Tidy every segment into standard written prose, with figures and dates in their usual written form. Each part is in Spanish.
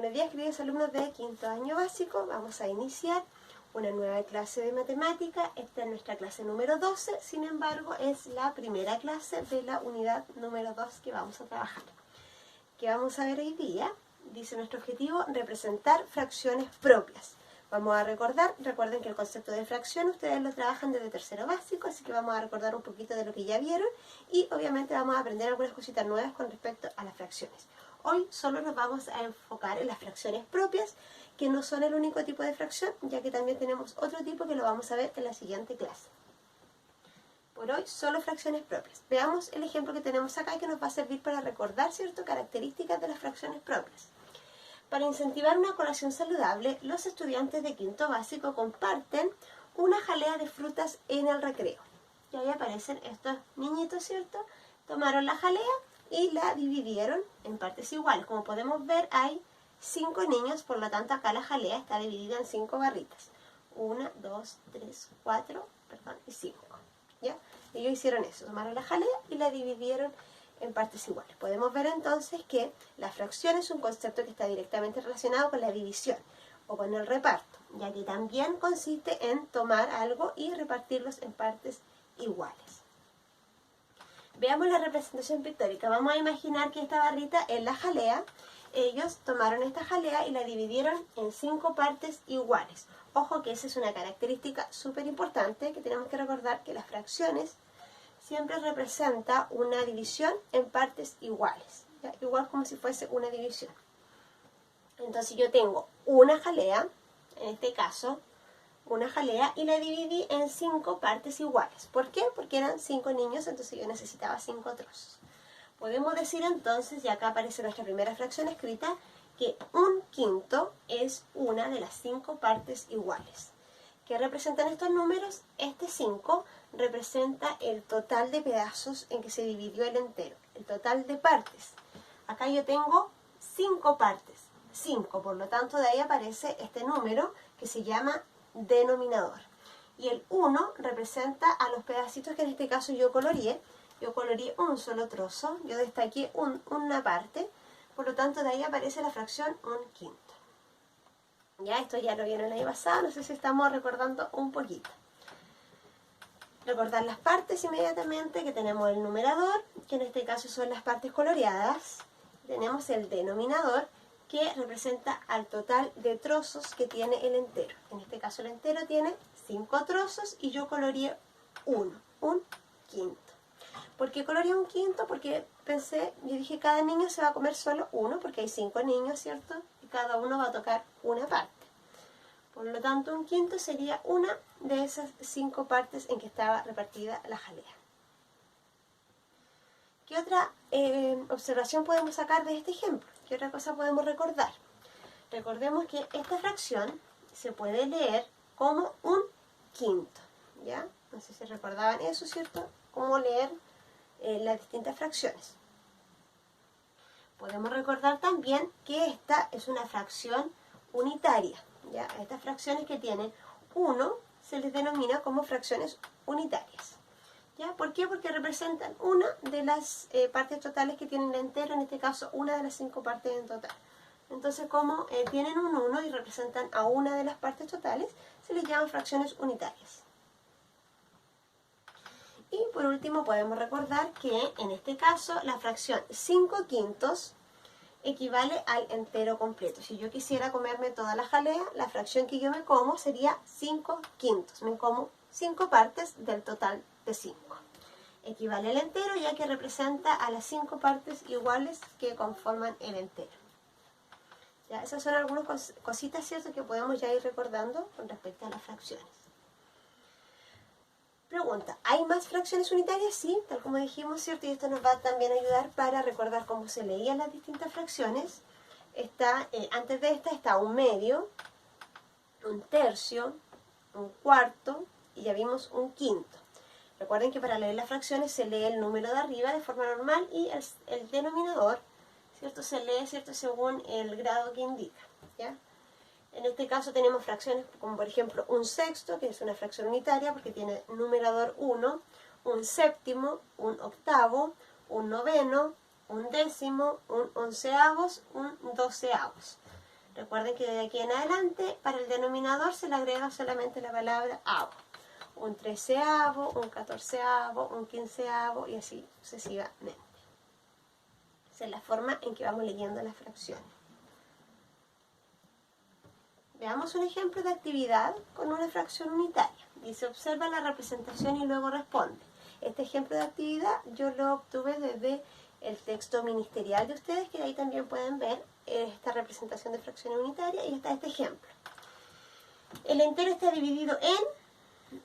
Buenos días, queridos alumnos de quinto año básico. Vamos a iniciar una nueva clase de matemática. Esta es nuestra clase número 12, sin embargo es la primera clase de la unidad número 2 que vamos a trabajar. ¿Qué vamos a ver hoy día? Dice nuestro objetivo, representar fracciones propias. Vamos a recuerden que el concepto de fracción ustedes lo trabajan desde tercero básico, así que vamos a recordar un poquito de lo que ya vieron y obviamente vamos a aprender algunas cositas nuevas con respecto a las fracciones. Hoy solo nos vamos a enfocar en las fracciones propias, que no son el único tipo de fracción, ya que también tenemos otro tipo que lo vamos a ver en la siguiente clase. Por hoy, solo fracciones propias. Veamos el ejemplo que tenemos acá que nos va a servir para recordar, ¿cierto?, características de las fracciones propias. Para incentivar una colación saludable, los estudiantes de quinto básico comparten una jalea de frutas en el recreo. Y ahí aparecen estos niñitos, ¿cierto? Tomaron la jalea y la dividieron en partes iguales. Como podemos ver, hay 5 niños, por lo tanto acá la jalea está dividida en 5 barritas. 1, 2, 3, 4, y 5. ¿Ya? Ellos hicieron eso, tomaron la jalea y la dividieron en partes iguales. Podemos ver entonces que la fracción es un concepto que está directamente relacionado con la división o con el reparto, ya que también consiste en tomar algo y repartirlos en partes iguales. Veamos la representación pictórica. Vamos a imaginar que esta barrita es la jalea. Ellos tomaron esta jalea y la dividieron en 5 partes iguales. Ojo que esa es una característica súper importante, que tenemos que recordar que las fracciones siempre representa una división en partes iguales, ¿ya? Igual como si fuese una división. Entonces yo tengo una jalea, en este caso, una jalea, y la dividí en 5 partes iguales. ¿Por qué? Porque eran 5 niños, entonces yo necesitaba 5 trozos. Podemos decir entonces, y acá aparece nuestra primera fracción escrita, que 1/5 es una de las 5 partes iguales. ¿Qué representan estos números? Este 5 representa el total de pedazos en que se dividió el entero, el total de partes. Acá yo tengo 5 partes, 5, por lo tanto de ahí aparece este número que se llama denominador. Y el 1 representa a los pedacitos que en este caso yo coloreé un solo trozo, yo destaqué una parte, por lo tanto de ahí aparece la fracción 1/5. Ya, esto ya lo vieron el año pasado, no sé si estamos recordando un poquito. Recordar las partes inmediatamente, que tenemos el numerador, que en este caso son las partes coloreadas. Tenemos el denominador, que representa al total de trozos que tiene el entero. En este caso el entero tiene 5 trozos y yo coloreé 1/5. ¿Por qué coloreé 1/5? Porque yo dije cada niño se va a comer solo uno, porque hay 5 niños, ¿cierto? Y cada uno va a tocar una parte. Por lo tanto, 1/5 sería una de esas 5 partes en que estaba repartida la jalea. ¿Qué otra observación podemos sacar de este ejemplo? ¿Qué otra cosa podemos recordar? Recordemos que esta fracción se puede leer como 1/5, ¿ya? No sé si recordaban eso, ¿cierto? Cómo leer las distintas fracciones. Podemos recordar también que esta es una fracción unitaria, ¿ya? A estas fracciones que tienen 1 se les denomina como fracciones unitarias. ¿Ya? ¿Por qué? Porque representan una de las partes totales que tienen el entero, en este caso una de las 5 partes en total. Entonces, como tienen un 1 y representan a una de las partes totales, se les llaman fracciones unitarias. Y por último podemos recordar que en este caso la fracción 5/5 equivale al entero completo. Si yo quisiera comerme toda la jalea, la fracción que yo me como sería 5/5. Me como 5 partes del total de 5. Equivale al entero, ya que representa a las 5 partes iguales que conforman el entero. Ya, esas son algunas cositas, ¿cierto?, que podemos ya ir recordando con respecto a las fracciones. Pregunta, ¿hay más fracciones unitarias? Sí, tal como dijimos, ¿cierto? Y esto nos va también a ayudar para recordar cómo se leían las distintas fracciones. Antes de esta está un medio, un tercio, un cuarto y ya vimos 1/5. Recuerden que para leer las fracciones se lee el número de arriba de forma normal y el denominador, ¿cierto?, se lee, ¿cierto?, según el grado que indica, ¿ya? En este caso tenemos fracciones como por ejemplo 1/6, que es una fracción unitaria porque tiene numerador 1, 1/7, 1/8, 1/9, 1/10, 1/11, 1/12. Recuerden que de aquí en adelante, para el denominador se le agrega solamente la palabra avo. Un treceavo, un catorceavo, un quinceavo y así sucesivamente. Esa es la forma en que vamos leyendo las fracciones. Veamos un ejemplo de actividad con una fracción unitaria. Dice, observa la representación y luego responde. Este ejemplo de actividad yo lo obtuve desde el texto ministerial de ustedes, que ahí también pueden ver esta representación de fracciones unitarias, y está este ejemplo. El entero está dividido en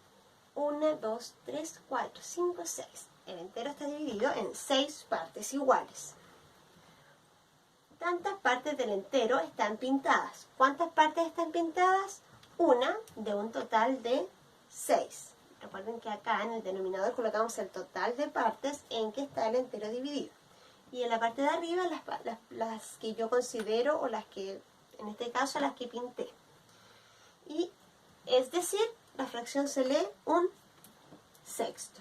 1, 2, 3, 4, 5, 6. El entero está dividido en 6 partes iguales. Tantas partes del entero están pintadas. ¿Cuántas partes están pintadas? Una de un total de 6. Recuerden que acá en el denominador colocamos el total de partes en que está el entero dividido. Y en la parte de arriba las que yo considero, o las que, en este caso, las que pinté. Y es decir, la fracción se lee un sexto.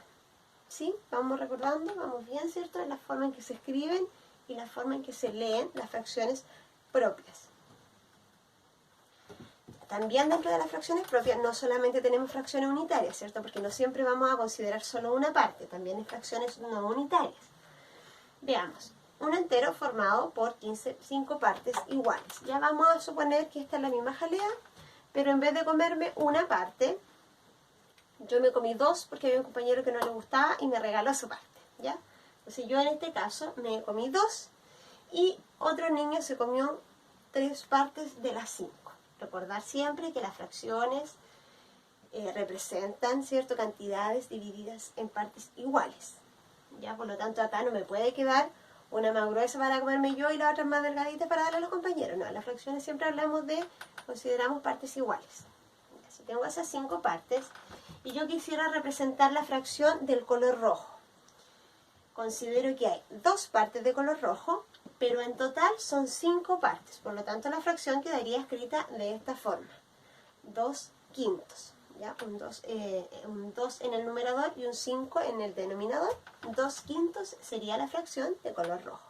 ¿Sí? Vamos recordando, vamos bien, ¿cierto? La forma en que se escriben y la forma en que se leen las fracciones propias. También dentro de las fracciones propias no solamente tenemos fracciones unitarias, ¿cierto? Porque no siempre vamos a considerar solo una parte, también hay fracciones no unitarias. Veamos, un entero formado por 5 partes iguales. Ya vamos a suponer que esta es la misma jalea, pero en vez de comerme una parte, yo me comí 2 porque había un compañero que no le gustaba y me regaló su parte, ¿ya? Entonces yo en este caso me comí 2 y otro niño se comió 3 partes de las 5. Recordar siempre que las fracciones representan, ¿cierto?, cantidades divididas en partes iguales. ¿Ya? Por lo tanto, acá no me puede quedar una más gruesa para comerme yo y la otra más delgadita para darle a los compañeros. No, en las fracciones siempre hablamos de, consideramos partes iguales. Si tengo esas 5 partes y yo quisiera representar la fracción del color rojo, considero que hay 2 partes de color rojo, pero en total son 5 partes. Por lo tanto, la fracción quedaría escrita de esta forma. 2 quintos. ¿Ya? Un 2 en el numerador y un 5 en el denominador. 2 quintos sería la fracción de color rojo.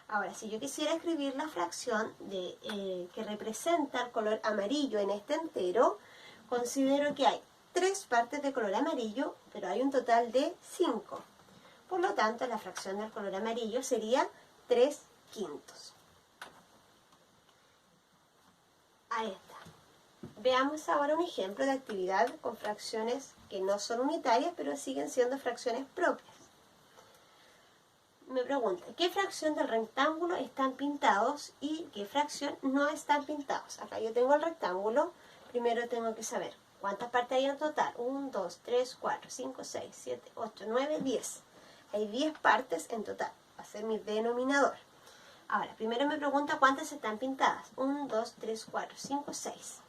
Ahora, si yo quisiera escribir la fracción que representa el color amarillo en este entero, considero que hay 3 partes de color amarillo, pero hay un total de 5. Por lo tanto, la fracción del color amarillo sería 3 quintos. Ahí está. Veamos ahora un ejemplo de actividad con fracciones que no son unitarias, pero siguen siendo fracciones propias. Me pregunta, ¿qué fracción del rectángulo están pintados y qué fracción no están pintados? Acá yo tengo el rectángulo, primero tengo que saber cuántas partes hay en total. 1, 2, 3, 4, 5, 6, 7, 8, 9, 10. Hay 10 partes en total, va a ser mi denominador. Ahora, primero me pregunta cuántas están pintadas. 1, 2, 3, 4, 5, 6.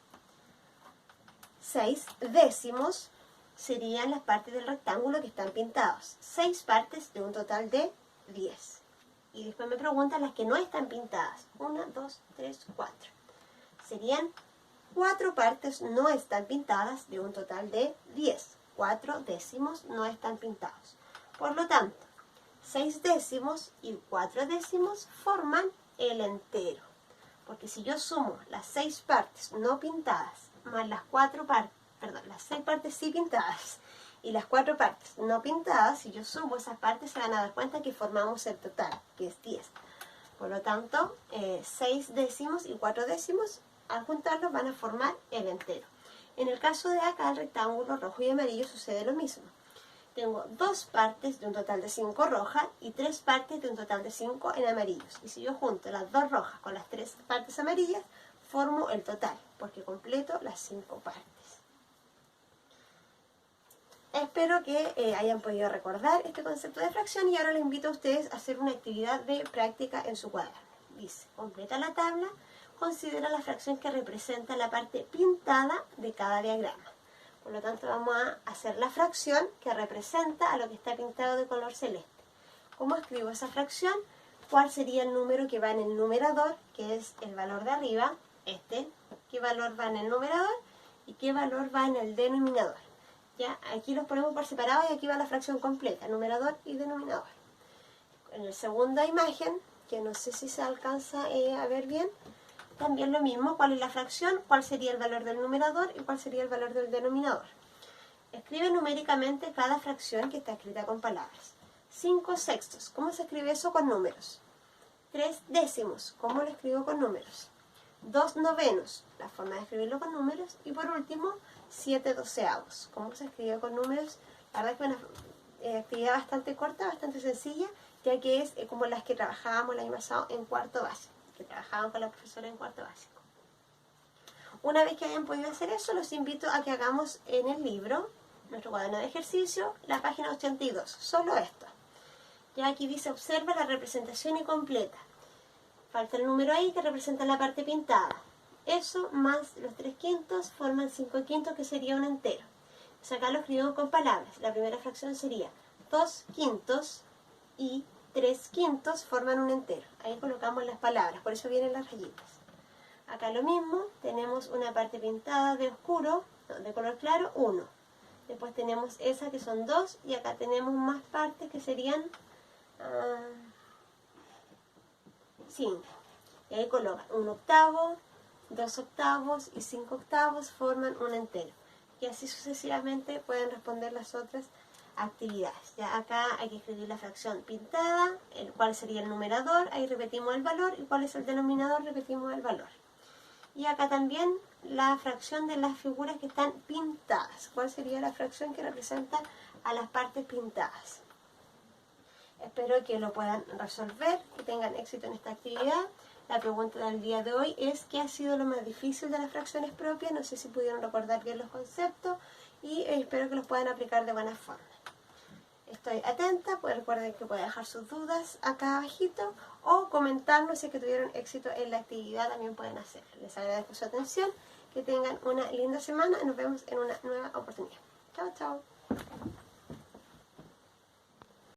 6 décimos serían las partes del rectángulo que están pintados. 6 partes de un total de 10. Y después me preguntan las que no están pintadas. 1, 2, 3, 4. Serían 4 partes no están pintadas de un total de 10. 4 décimos no están pintados. Por lo tanto, 6 décimos y 4 décimos forman el entero. Porque si yo sumo las 6 partes no pintadas más las 6 partes sí pintadas y las 4 partes no pintadas, si yo sumo esas partes se van a dar cuenta que formamos el total, que es 10. Por lo tanto, 6 décimos y 4 décimos, al juntarlos van a formar el entero. En el caso de acá, el rectángulo rojo y amarillo, sucede lo mismo. Tengo 2 partes de un total de 5 rojas y 3 partes de un total de 5 en amarillos. Y si yo junto las 2 rojas con las 3 partes amarillas, formo el total, porque completo las 5 partes. Espero que hayan podido recordar este concepto de fracción y ahora les invito a ustedes a hacer una actividad de práctica en su cuaderno. Dice, completa la tabla, considera la fracción que representa la parte pintada de cada diagrama. Por lo tanto, vamos a hacer la fracción que representa a lo que está pintado de color celeste. ¿Cómo escribo esa fracción? ¿Cuál sería el número que va en el numerador, que es el valor de arriba? ¿Qué valor va en el numerador y qué valor va en el denominador? Ya, aquí los ponemos por separado y aquí va la fracción completa, numerador y denominador. En la segunda imagen, que no sé si se alcanza a ver bien, También lo mismo, cuál es la fracción, cuál sería el valor del numerador y cuál sería el valor del denominador. Escribe numéricamente cada fracción que está escrita con palabras. 5 sextos, ¿cómo se escribe eso con números? 3 décimos, ¿cómo lo escribo con números? 2 novenos, la forma de escribirlo con números. Y por último, 7 doceavos, ¿cómo se escribe con números? La verdad que es una actividad bastante corta, bastante sencilla, ya que es como las que trabajábamos el año pasado en cuarto básico, que trabajaban con la profesora en cuarto básico. Una vez que hayan podido hacer eso, los invito a que hagamos en el libro, nuestro cuaderno de ejercicio, la página 82, solo esto. Ya aquí dice, observa la representación incompleta. Falta el número ahí que representa la parte pintada. Eso más los 3 quintos forman 5 quintos, que sería un entero. Entonces acá lo escribimos con palabras. La primera fracción sería 2 quintos y 3 quintos forman un entero. Ahí colocamos las palabras, por eso vienen las rayitas. Acá lo mismo, tenemos una parte pintada de oscuro, no, de color claro, 1. Después tenemos esa que son 2 y acá tenemos más partes que serían 5. Y ahí colocan 1 octavo, 2 octavos y 5 octavos forman un entero. Y así sucesivamente pueden responder las otras actividades. Ya acá hay que escribir la fracción pintada, el cuál sería el numerador, ahí repetimos el valor, y cuál es el denominador, repetimos el valor. Y acá también la fracción de las figuras que están pintadas. ¿Cuál sería la fracción que representa a las partes pintadas? Espero que lo puedan resolver, que tengan éxito en esta actividad. La pregunta del día de hoy es ¿qué ha sido lo más difícil de las fracciones propias? No sé si pudieron recordar bien los conceptos y espero que los puedan aplicar de buena forma. Estoy atenta, pues recuerden que pueden dejar sus dudas acá abajito o comentarnos si es que tuvieron éxito en la actividad, también pueden hacerlo. Les agradezco su atención, que tengan una linda semana y nos vemos en una nueva oportunidad. Chao, chao.